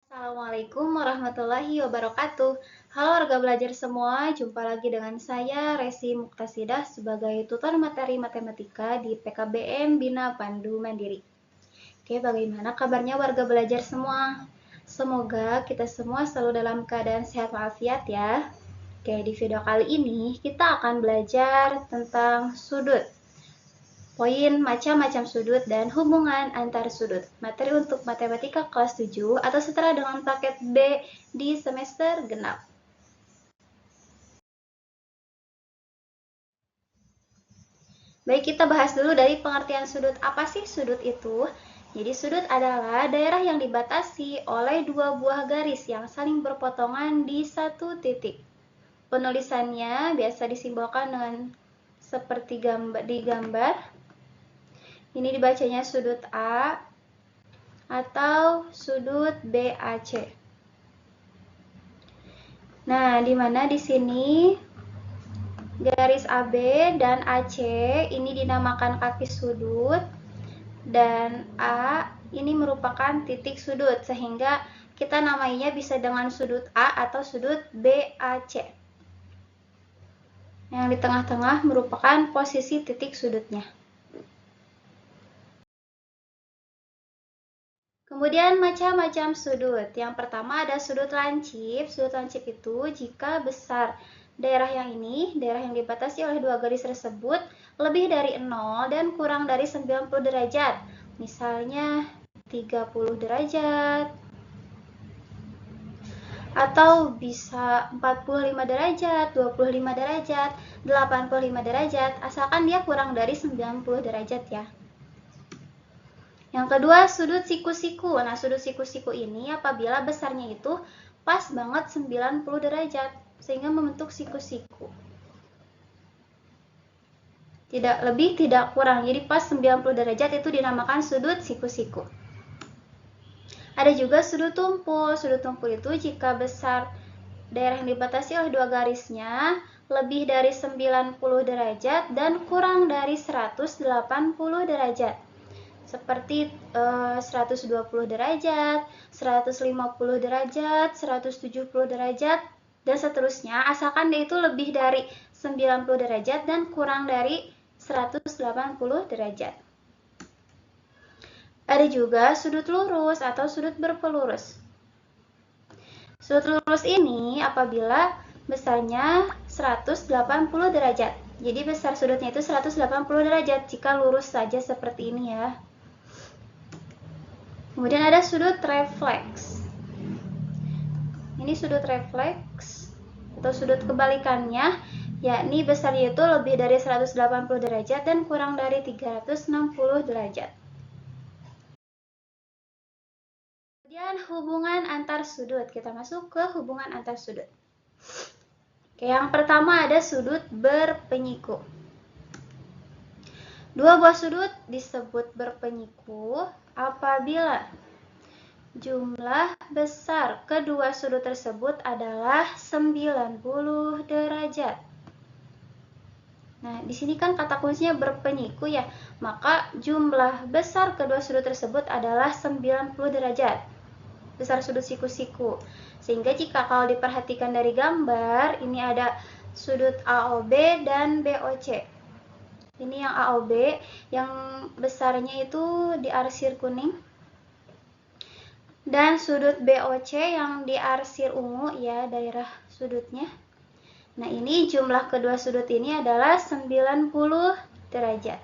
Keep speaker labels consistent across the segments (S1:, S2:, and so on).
S1: Assalamualaikum warahmatullahi wabarakatuh. Halo warga belajar semua, jumpa lagi dengan saya Resi Muktasidah sebagai tutor materi matematika di PKBM Bina Pandu Mandiri. Oke, bagaimana kabarnya warga belajar semua? Semoga kita semua selalu dalam keadaan sehat walafiat ya. Oke, di video kali ini kita akan belajar tentang sudut. Poin macam-macam sudut dan hubungan antar sudut. Materi untuk matematika kelas 7 atau setara dengan paket B di semester genap. Baik, kita bahas dulu dari pengertian sudut. Apa sih sudut itu? Jadi sudut adalah daerah yang dibatasi oleh dua buah garis yang saling berpotongan di satu titik. Penulisannya biasa disimbolkan dengan seperti di gambar. Ini dibacanya sudut A atau sudut BAC. Nah, di mana di sini garis AB dan AC ini dinamakan kaki sudut dan A ini merupakan titik sudut, sehingga kita namainya bisa dengan sudut A atau sudut BAC. Yang di tengah-tengah merupakan posisi titik sudutnya. Kemudian macam-macam sudut. Yang pertama ada sudut lancip. Sudut lancip itu jika besar daerah yang ini, daerah yang dibatasi oleh dua garis tersebut, lebih dari 0 dan kurang dari 90 derajat. Misalnya 30 derajat, atau bisa 45 derajat, 25 derajat, 85 derajat, asalkan dia kurang dari 90 derajat ya. Yang kedua, sudut siku-siku. Nah, sudut siku-siku ini apabila besarnya itu pas banget 90 derajat, sehingga membentuk siku-siku. Tidak lebih, tidak kurang. Jadi pas 90 derajat itu dinamakan sudut siku-siku. Ada juga sudut tumpul. Sudut tumpul itu jika besar daerah yang dibatasi oleh dua garisnya lebih dari 90 derajat dan kurang dari 180 derajat. Seperti 120 derajat, 150 derajat, 170 derajat, dan seterusnya, asalkan dia itu lebih dari 90 derajat dan kurang dari 180 derajat. Ada juga sudut lurus atau sudut berpelurus. Sudut lurus ini apabila besarnya 180 derajat. Jadi besar sudutnya itu 180 derajat jika lurus saja seperti ini ya. Kemudian ada sudut refleks. Ini sudut refleks atau sudut kebalikannya, yakni besarnya itu lebih dari 180 derajat dan kurang dari 360 derajat. Kemudian hubungan antar sudut. Kita masuk ke hubungan antar sudut. Oke, yang pertama ada sudut berpenyiku. Dua buah sudut disebut berpenyiku apabila jumlah besar kedua sudut tersebut adalah 90 derajat. Nah, di sini kan kata kuncinya berpenyiku ya, maka jumlah besar kedua sudut tersebut adalah 90 derajat. Besar sudut siku-siku. Sehingga jika kalau diperhatikan dari gambar, ini ada sudut AOB dan BOC. Ini yang AOB, yang besarnya itu diarsir kuning. Dan sudut BOC yang diarsir ungu ya, daerah sudutnya. Nah, ini jumlah kedua sudut ini adalah 90 derajat.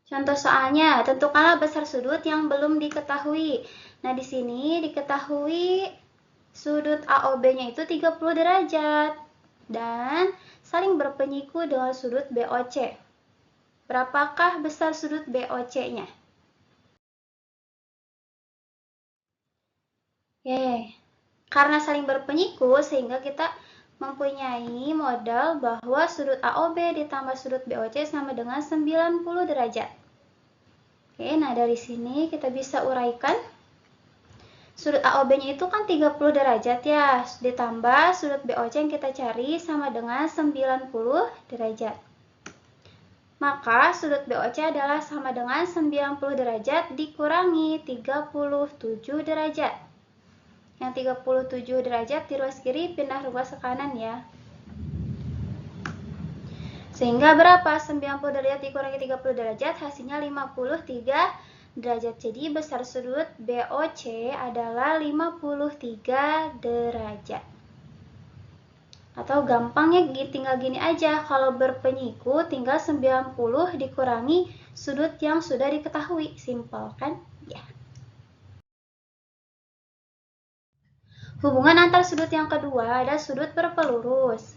S1: Contoh soalnya, tentukanlah besar sudut yang belum diketahui. Nah, di sini diketahui sudut AOB-nya itu 30 derajat dan saling berpenyiku dengan sudut BOC. Berapakah besar sudut BOC-nya? Karena saling berpenyiku sehingga kita mempunyai modal bahwa sudut AOB ditambah sudut BOC sama dengan 90 derajat. Nah dari sini kita bisa uraikan. Sudut AOB-nya itu kan 30 derajat ya, ditambah sudut BOC yang kita cari sama dengan 90 derajat. Maka sudut BOC adalah sama dengan 90 derajat dikurangi 37 derajat. Yang 37 derajat di ruas kiri pindah ruas ke kanan ya. Sehingga berapa? 90 derajat dikurangi 30 derajat, hasilnya 53 derajat. Jadi besar sudut BOC adalah 53 derajat. Atau gampangnya tinggal gini aja, kalau berpenyiku tinggal 90 dikurangi sudut yang sudah diketahui. Simpel kan? Ya. Hubungan antar sudut yang kedua ada sudut berpelurus.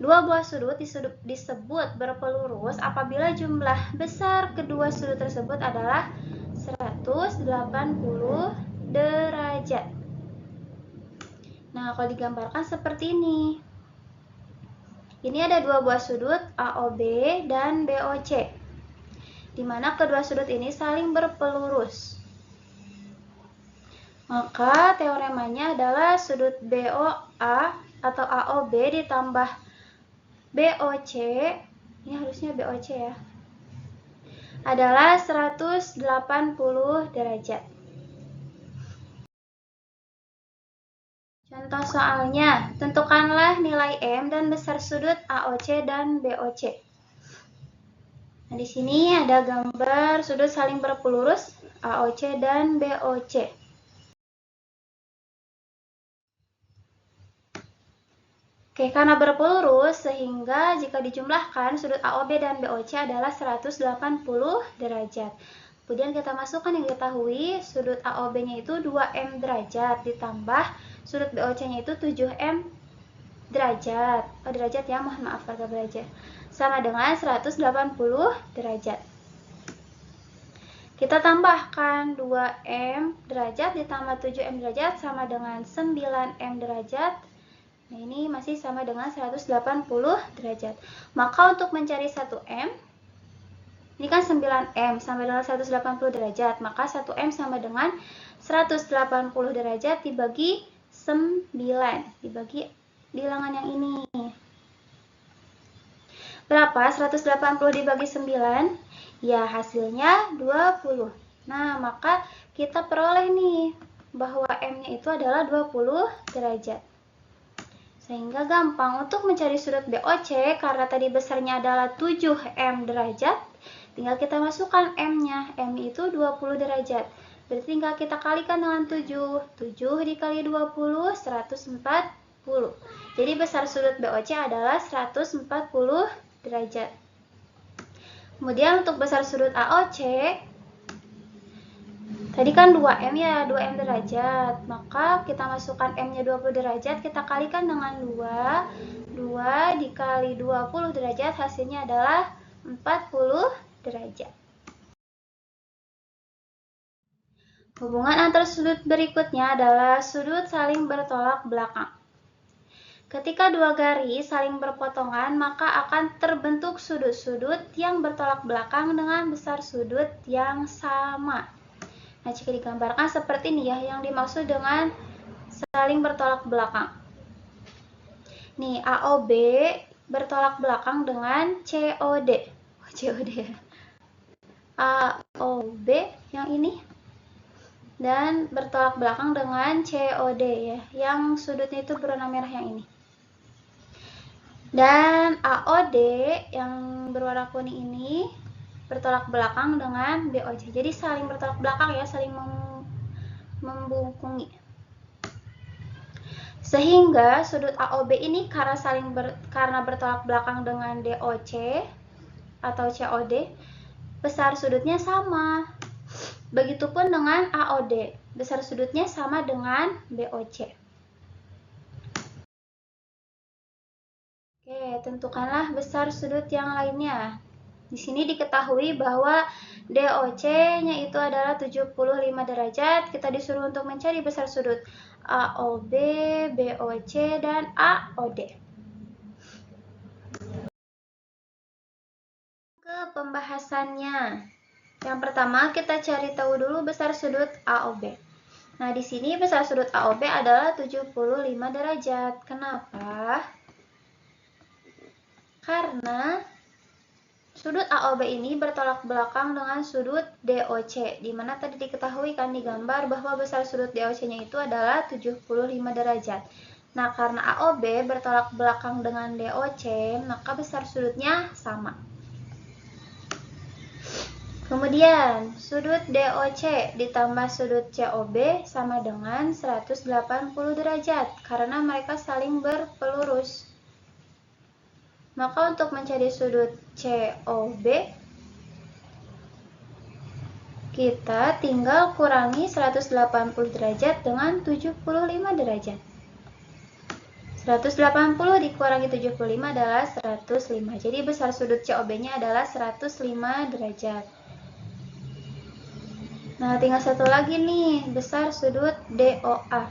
S1: Dua buah sudut disebut berpelurus apabila jumlah besar kedua sudut tersebut adalah 180 derajat. Nah, kalau digambarkan seperti ini. Ini ada dua buah sudut AOB dan BOC, di mana kedua sudut ini saling berpelurus. Maka teoremanya adalah sudut BOA atau AOB ditambah BOC, ini harusnya BOC ya, adalah 180 derajat. Contoh soalnya, tentukanlah nilai M dan besar sudut AOC dan BOC. Nah, di sini ada gambar sudut saling berpelurus AOC dan BOC. Oke, karena berpelurus sehingga jika dijumlahkan sudut AOB dan BOC adalah 180 derajat. Kemudian kita masukkan yang diketahui, sudut AOB-nya itu 2M derajat ditambah sudut BOC-nya itu 7M derajat. Oh, derajat ya, mohon maaf kalau belajar. Sama dengan 180 derajat. Kita tambahkan 2M derajat ditambah 7M derajat sama dengan 9M derajat. Nah, ini masih sama dengan 180 derajat. Maka untuk mencari 1M, ini kan 9M sama dengan 180 derajat. Maka 1M sama dengan 180 derajat dibagi 9. Dibagi bilangan yang ini. Berapa? 180 dibagi 9? Ya, hasilnya 20. Nah, maka kita peroleh nih bahwa M-nya itu adalah 20 derajat. Sehingga gampang untuk mencari sudut BOC, karena tadi besarnya adalah 7M derajat, tinggal kita masukkan M-nya. M itu 20 derajat. Berarti tinggal kita kalikan dengan 7. 7 dikali 20, 140. Jadi besar sudut BOC adalah 140 derajat. Kemudian untuk besar sudut AOC, tadi kan 2M ya, 2M derajat. Maka kita masukkan M-nya 20 derajat, kita kalikan dengan 2. 2 dikali 20 derajat, hasilnya adalah 40 derajat. Hubungan antar sudut berikutnya adalah sudut saling bertolak belakang. Ketika dua garis saling berpotongan, maka akan terbentuk sudut-sudut yang bertolak belakang dengan besar sudut yang sama. Nah, jika digambarkan seperti ini ya, yang dimaksud dengan saling bertolak belakang. Nih, AOB bertolak belakang dengan COD. COD ya. AOB yang ini. Dan bertolak belakang dengan COD ya, yang sudutnya itu berwarna merah yang ini. Dan AOD yang berwarna kuning ini bertolak belakang dengan BOC. Jadi saling bertolak belakang ya, saling membungkungi. Sehingga sudut AOB ini karena bertolak belakang dengan DOC atau COD, besar sudutnya sama. Begitupun dengan AOD, besar sudutnya sama dengan BOC. Oke, tentukanlah besar sudut yang lainnya. Di sini diketahui bahwa DOC-nya itu adalah 75 derajat. Kita disuruh untuk mencari besar sudut AOB, BOC, dan AOD. Ke pembahasannya. Yang pertama, kita cari tahu dulu besar sudut AOB. Nah, di sini besar sudut AOB adalah 75 derajat. Kenapa? Karena Sudut AOB ini bertolak belakang dengan sudut DOC, di mana tadi diketahui kan di gambar bahwa besar sudut DOC-nya itu adalah 75 derajat. Nah, karena AOB bertolak belakang dengan DOC, maka besar sudutnya sama. Kemudian, sudut DOC ditambah sudut COB sama dengan 180 derajat, karena mereka saling berpelurus. Maka untuk mencari sudut COB, kita tinggal kurangi 180 derajat dengan 75 derajat. 180 dikurangi 75 adalah 105. Jadi besar sudut COB-nya adalah 105 derajat. Nah, tinggal satu lagi nih, besar sudut DOA.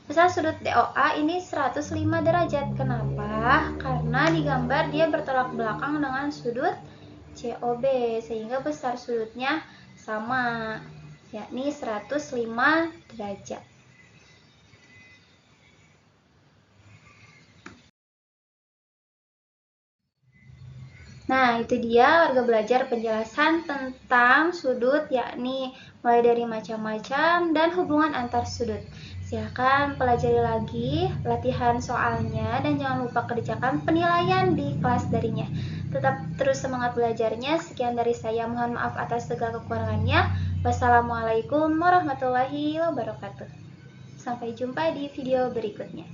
S1: Besar sudut DOA ini 105 derajat. Kenapa? Karena di gambar dia bertolak belakang dengan sudut COB, sehingga besar sudutnya sama, yakni 105 derajat. Nah, itu dia warga belajar penjelasan tentang sudut, yakni mulai dari macam-macam dan hubungan antar sudut. Silakan pelajari lagi latihan soalnya dan jangan lupa kerjakan penilaian di kelas darinya. Tetap terus semangat belajarnya. Sekian dari saya, mohon maaf atas segala kekurangannya. Wassalamualaikum warahmatullahi wabarakatuh. Sampai jumpa di video berikutnya.